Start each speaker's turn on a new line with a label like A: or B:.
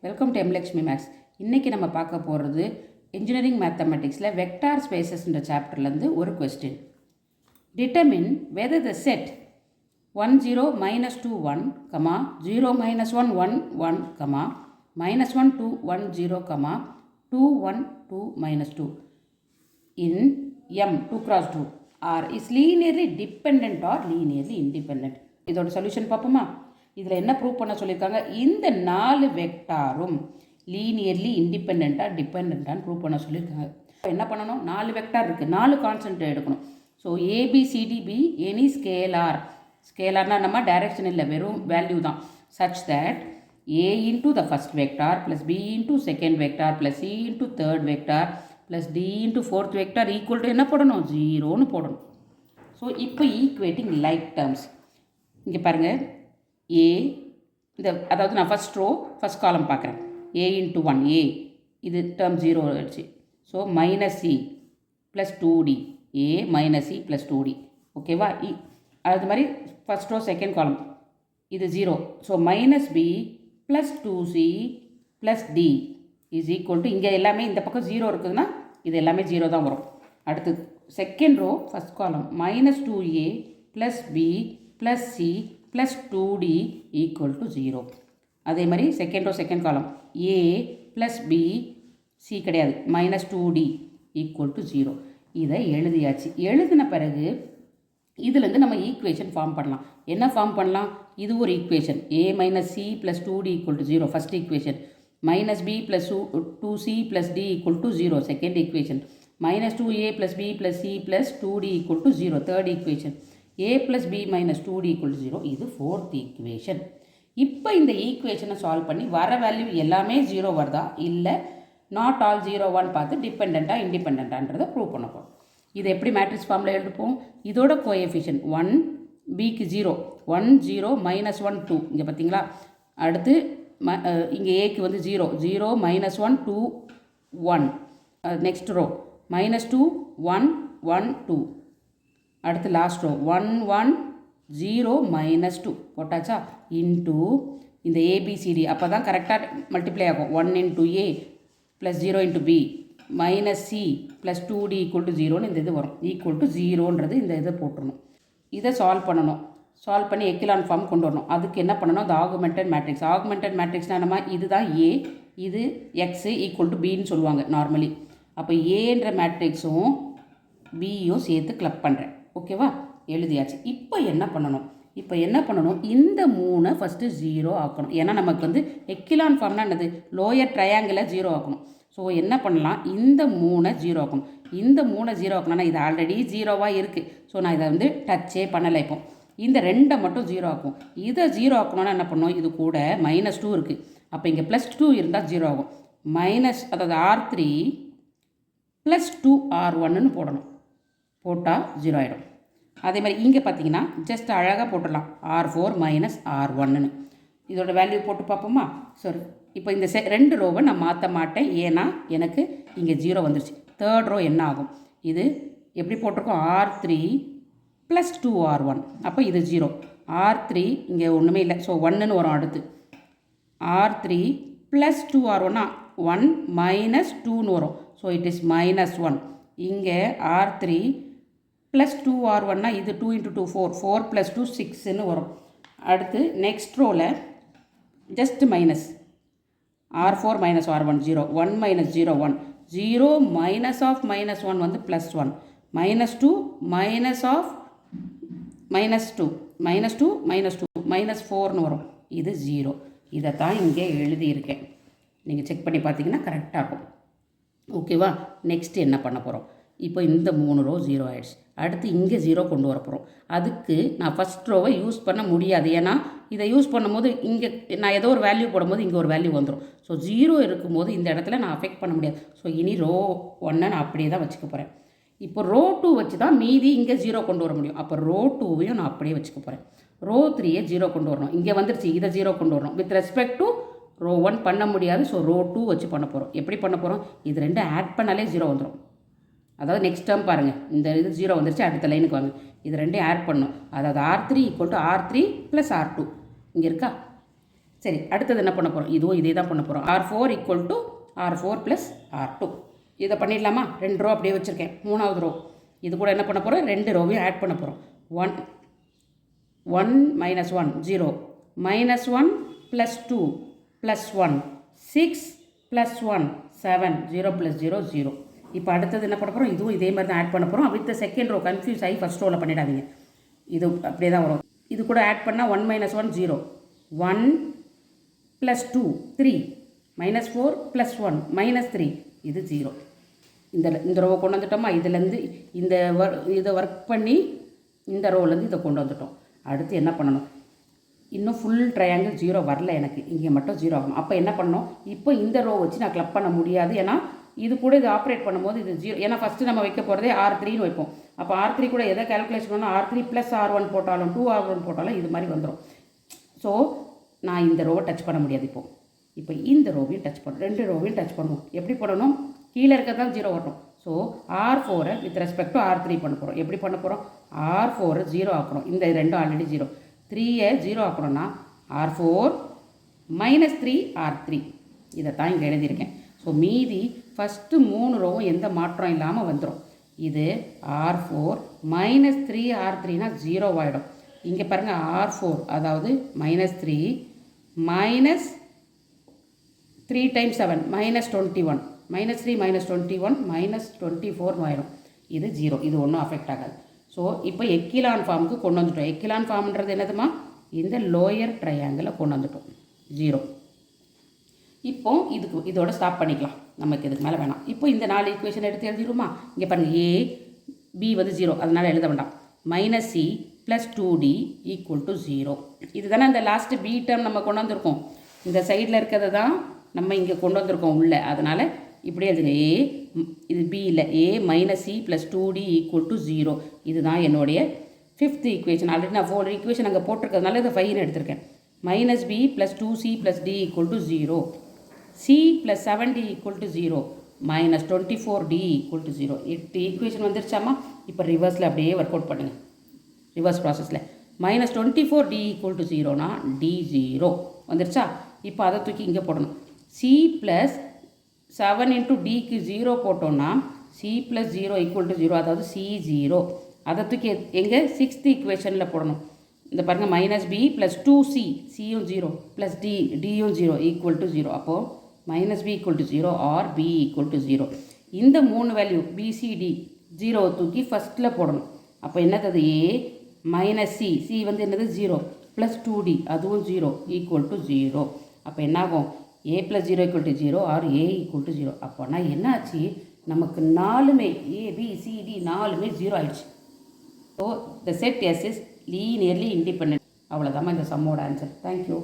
A: Welcome to எம்லக்ஷ்மி maths. இன்றைக்கி நம்ம பார்க்க போகிறது இன்ஜினியரிங் மேத்தமெட்டிக்ஸில் வெக்டார் ஸ்பேசஸ்ன்ற சாப்டர்லேருந்து ஒரு question. Determine whether the set 1 0 -2 1, 0 -1 1 1, -1 2 1 0, 2 1 2 -2 in M 2 cross 2 R is linearly dependent or linearly independent. இதோட solution பார்ப்போமா? இதில் என்ன ப்ரூவ் பண்ண சொல்லியிருக்காங்க? இந்த 4 வெக்டாரும் லீனியர்லி இண்டிபெண்ட்டாக டிபெண்ட்டான்னு ப்ரூவ் பண்ண சொல்லியிருக்காங்க. என்ன பண்ணணும்? 4 வெக்டார் இருக்குது, 4 கான்ஸ்டன்ட் எடுக்கணும். ஸோ ஏபிசிடிபி எனி ஸ்கேலார்னா நம்ம டைரக்ஷன் இல்லை, வெறும் வேல்யூ தான். Such that a into the first vector plus b into second vector plus c into third vector plus d into fourth vector equal to என்ன போடணும்? 0ன்னு போடணும். ஸோ இப்போ ஈக்குவேட்டிங் லைக் டேர்ம்ஸ் இங்கே பாருங்கள். ஏ அதாவது நான் ஃபஸ்ட் காலம் பார்க்குறேன். a into 1 a இது டேர்ம் 0 ஆயிடுச்சு. So minus c plus 2d a minus c plus 2d. ஓகேவா? அது மாதிரி ஃபஸ்ட் ரோ செகண்ட் காலம் இது 0. So minus b plus 2c plus d is equal to, இங்கே எல்லாமே இந்த பக்கம் 0 இருக்குதுன்னா இது எல்லாமே 0 தான் வரும். அடுத்து second row first column minus 2a plus b plus c plus 2d equal to 0. அதே மாதிரி second row second column a plus b c கிடையாது, மைனஸ் 2d ஈக்குவல் டு 0. இதை எழுதியாச்சு. எழுதின பிறகு இதுலேருந்து நம்ம ஈக்குவேஷன் ஃபார்ம் பண்ணலாம். என்ன ஃபார்ம் பண்ணலாம்? இது ஒரு equation, a minus c plus 2d equal to 0 first equation. Minus b plus 2c plus d equal to 0 second equation. Minus 2a plus b plus c plus 2d equal to 0 third equation. a plus b minus 2d equal to 0 இது fourth equation. இப்போ இந்த ஈக்குவேஷனை solve பண்ணி வர value எல்லாமே 0 வருதா, இல்லை not all 0 1 பார்த்து டிபெண்ட்டாக இண்டிபெண்ட்டான்றதை ப்ரூவ் பண்ண போகிறோம். இது எப்படி மேட்ரிக்ஸ் ஃபார்மில் எழுதுப்போம்? இதோட கோஎஃபிஷியன்ட் 1 பிக்கு 0 1 0 -1 2 இங்கே பார்த்தீங்களா. அடுத்து இங்கே ஏக்கு வந்து 0 0 -1 2 1. Next row -2 1 1 2. அடுத்து லாஸ்ட் ரோ 1 1 0 -2 போட்டாச்சா. இன்டூ இந்த ஏபிசிடி அப்போ தான் கரெக்டாக மல்டிப்ளை ஆகும். 1 into a plus 0 into b minus c plus 2d equal to 0ன்னு இந்த இது வரும். ஈக்குவல் டு 0ன்றது இந்த இதை போட்டுடணும். இதை சால்வ் பண்ணணும். சால்வ் பண்ணி எக்கிலான் ஃபார்ம் கொண்டு வரணும். அதுக்கு என்ன பண்ணணும்? அது ஆகுமெண்டட் மேட்ரிக்ஸ். ஆகுமெண்டட் மேட்ரிக்ஸ்னால் நம்ம இதுதான் ஏ, இது எக்ஸு ஈக்குவல் டு பின்னு சொல்லுவாங்க நார்மலி. அப்போ ஏன்ற மேட்ரிக்ஸும் பியும் சேர்த்து கிளப் பண்ணுறேன். ஓகேவா? எழுதியாச்சு. இப்போ என்ன பண்ணணும்? இந்த 3 ஃபஸ்ட்டு 0 ஆக்கணும். ஏன்னா நமக்கு வந்து எக்கிலான் ஃபார்ம்னா என்னது? லோயர் ட்ரையாங்கிளை 0 ஆக்கணும். ஸோ என்ன பண்ணலாம்? இந்த 3 0 ஆக்கணும். இந்த 3 0 ஆக்கணும்னா இது ஆல்ரெடி 0வாக இருக்குது. ஸோ நான் இதை வந்து டச்சே பண்ணலை. இப்போ இந்த 2 மட்டும் 0 ஆக்கும். இதை 0 ஆக்கணும்னா என்ன பண்ணணும்? இது கூட -2 இருக்குது. அப்போ இங்கே +2 இருந்தால் 0 ஆகும். அதாவது R3 + 2R1ன்னு போடணும். போட்டால் 0 ஆகிடும். அதே மாதிரி இங்கே பார்த்தீங்கன்னா ஜஸ்ட் அழகாக போட்டுடலாம் R4 - R1ன்னு. இதோட வேல்யூ போட்டு பார்ப்போமா? சரி, இப்போ இந்த 2 ரோவை நான் மாற்ற மாட்டேன். ஏன்னா எனக்கு இங்கே 0 வந்துருச்சு. தேர்ட் ரோ என்ன ஆகும்? இது எப்படி போட்டிருக்கோம்? R3 + 2R1. அப்போ இது 0. R3 இங்கே ஒன்றுமே இல்லை. ஸோ 1ன்னு வரும். அடுத்து R3 + 2R1 1 - 2ன்னு வரும். So it is -1. இங்கே R3 + 2R1 இது 2 × 2 4 4 + 2 6ன்னு வரும். அடுத்து நெக்ஸ்ட் ரோவில் just minus R4 - R1 0 1 - 0 1 0 minus of -1 வந்து +1 -2 மைனஸ் ஆஃப் -2 -2 -2 -4ன்னு வரும். இது 0. இதை தான் இங்கே எழுதியிருக்கேன். நீங்கள் செக் பண்ணி பார்த்தீங்கன்னா கரெக்டாக இருக்கும். ஓகேவா? நெக்ஸ்ட் என்ன பண்ண போகிறோம்? இப்போ இந்த 3 ரோ 0 ஆகிடுச்சு. அடுத்து இங்கே 0 கொண்டு வர போகிறோம். அதுக்கு நான் ஃபஸ்ட் ரோவை யூஸ் பண்ண முடியாது. ஏன்னா இதை யூஸ் பண்ணும்போது இங்கே நான் ஏதோ ஒரு வேல்யூ போடும்போது இங்கே ஒரு வேல்யூ வந்துடும். ஸோ 0 இருக்கும்போது இந்த இடத்துல நான் அஃபெக்ட் பண்ண முடியாது. ஸோ இனி ரோ 1 நான் அப்படியே தான் வச்சுக்க போகிறேன். இப்போ ரோ 2 வச்சு தான் மீதி இங்கே 0 கொண்டு வர முடியும். அப்போ ரோ 2வையும் நான் அப்படியே வச்சுக்க போகிறேன். ரோ 3யை 0 கொண்டு வரணும். இங்கே வந்துருச்சு, இதை 0 கொண்டு வரணும். வித் ரெஸ்பெக்ட் டு ரோ 1 பண்ண முடியாது. ஸோ ரோ 2 வச்சு பண்ண போகிறோம். எப்படி பண்ண போகிறோம்? இது 2 ஆட் பண்ணாலே 0 வந்துடும். அதாவது நெக்ஸ்ட் டேர்ம் பாருங்கள், இந்த இது 0 வந்துருச்சு. அடுத்த லைனுக்கு வாங்க. இது 2 ஆட் பண்ணும். அதாவது R3 = R3 + R2 இங்கே இருக்கா. சரி, அடுத்தது என்ன பண்ண போகிறோம்? இதுவும் இதே தான் பண்ண போகிறோம். R4 equal to R4 plus R2. இதை பண்ணிடலாமா? 2 ரோ அப்படியே வச்சுருக்கேன். 3வது ரோ இது கூட என்ன பண்ண போகிறோம்? 2 ரோவையும் ஆட் பண்ண போகிறோம். 1 minus 1 0 minus 1 plus 2 plus 1 6 plus 1 7 0 plus 0 0. இப்போ அடுத்தது என்ன பண்ண போகிறோம்? இதுவும் இதே மாதிரி தான் ஆட் பண்ண போகிறோம். வித் செகண்ட் ரோ கன்ஃபியூஸ் ஆகி ஃபஸ்ட் ரோவில் பண்ணிடாதீங்க. இது அப்படியே தான் வரும். இது கூட ஆட் பண்ணால் 1 minus 1 0 1 plus 2 3 minus 4 plus 1 minus 3 இது 0. இந்த ரோவை கொண்டு வந்துட்டோமா? இதுலேருந்து இதை ஒர்க் பண்ணி இந்த ரோவிலேருந்து இதை கொண்டு வந்துட்டோம். அடுத்து என்ன பண்ணணும்? இன்னும் ஃபுல் ட்ரையாங்கிள் 0 வரல எனக்கு. இங்கே மட்டும் 0 ஆகணும். அப்போ என்ன பண்ணணும்? இப்போ இந்த ரோ வச்சு நான் கிளப் பண்ண முடியாது. ஏன்னா இது கூட இது ஆப்ரேட் பண்ணும்போது இது 0. ஏன்னா ஃபஸ்ட்டு நம்ம வைக்க போகிறதே R3ன்னு வைப்போம். அப்போ R3 கூட எதை கேல்குலேஷன் பண்ணால் R3 + R1 போட்டாலும் 2R1 போட்டாலும் இது மாதிரி வந்துடும். ஸோ நான் இந்த ரோவை டச் பண்ண முடியாது. இப்போ இந்த ரோவையும் டச் பண்ணணும். 2 ரோவையும் டச் பண்ணுவோம். எப்படி பண்ணணும்? கீழே இருக்கிறதான் 0 வரணும். So R4 with respect to R3 பண்ண போகிறோம். எப்படி பண்ண போகிறோம்? R4 0 ஆக்கணும். இந்த 2 ஆல்ரெடி 0. 3 0 ஆக்கணும்னா R4 - 3 R3. இதை தான் இங்கே எழுதியிருக்கேன். ஸோ மீதி ஃபஸ்ட்டு 3 ரோவும் எந்த மாற்றம் இல்லாமல் வந்துடும். இது R4 - 3 R3னா 0 ஆகிடும். இங்கே பாருங்கள் R4 அதாவது -3 -3 × 7 -21 -3 -21 -24 ஆகிடும். இது 0. இது ஒன்றும் அஃபெக்ட் ஆகாது. ஸோ இப்போ எக்கிலான் ஃபார்முக்கு கொண்டு வந்துட்டோம். எக்கிலான் ஃபார்ம்ன்றது என்னதுமா? இந்த லோயர் ட்ரையாங்கிளை கொண்டு வந்துட்டோம். 0. இப்போ இதோட ஸ்டாப் பண்ணிக்கலாம். நமக்கு இதுக்கு மேலே வேணாம். இப்போ இந்த 4 ஈக்குவேஷன் எடுத்து எழுதிடுமா? இங்கே பாருங்கள், A B வந்து 0, அதனால் எழுத வேண்டாம். -C + 2D = 0. இது தானே இந்த லாஸ்ட்டு B டேர்ம் நம்ம கொண்டு வந்திருக்கோம். இந்த சைடில் இருக்கிறத தான் நம்ம இங்கே கொண்டு வந்திருக்கோம் உள்ள. அதனால் இப்படியே எழுதுங்க. இது B இல்லை, A - C + 2D = 0. இதுதான் என்னுடைய 5th ஈக்குவேஷன். ஆல்ரெடி நான் 4 ஈக்குவேஷன் அங்கே போட்டிருக்கிறதுனால இதை 5ன்னு எடுத்திருக்கேன். -B + 2C + D = 0. C + 7D = 0 -24D = 0. 8 equation வந்துருச்சாமா? இப்போ ரிவர்ஸில் அப்படியே ஒர்க் அவுட் பண்ணுங்கள். ரிவர்ஸ் ப்ராசஸில் -24D = 0னா D 0 வந்துருச்சா? இப்போ அதை தூக்கி இங்கே போடணும். C + 7 × Dக்கு 0 போட்டோன்னா C + 0 = 0, அதாவது C 0. அதை தூக்கி எங்கே 6th ஈக்குவேஷனில் போடணும். இந்த பாருங்கள், -B + 2C Cயும் 0 + Dயும் 0 = 0. அப்போது -B = 0 or B = 0. இந்த 3 வேல்யூ BCD 0 தூக்கி ஃபஸ்ட்டில் போடணும். அப்போ என்னது? A - C வந்து என்னது? 0 + 2D அதுவும் 0 = 0. அப்போ என்னாகும்? A + 0 = 0 or A = 0. அப்போனா என்ன ஆச்சு? நமக்கு 4மே A B C D 4மே 0 ஆயிடுச்சு. So the set S is linearly independent. அவ்வளோதாம்மா இந்த சம்மோட ஆன்சர். தேங்க்யூ.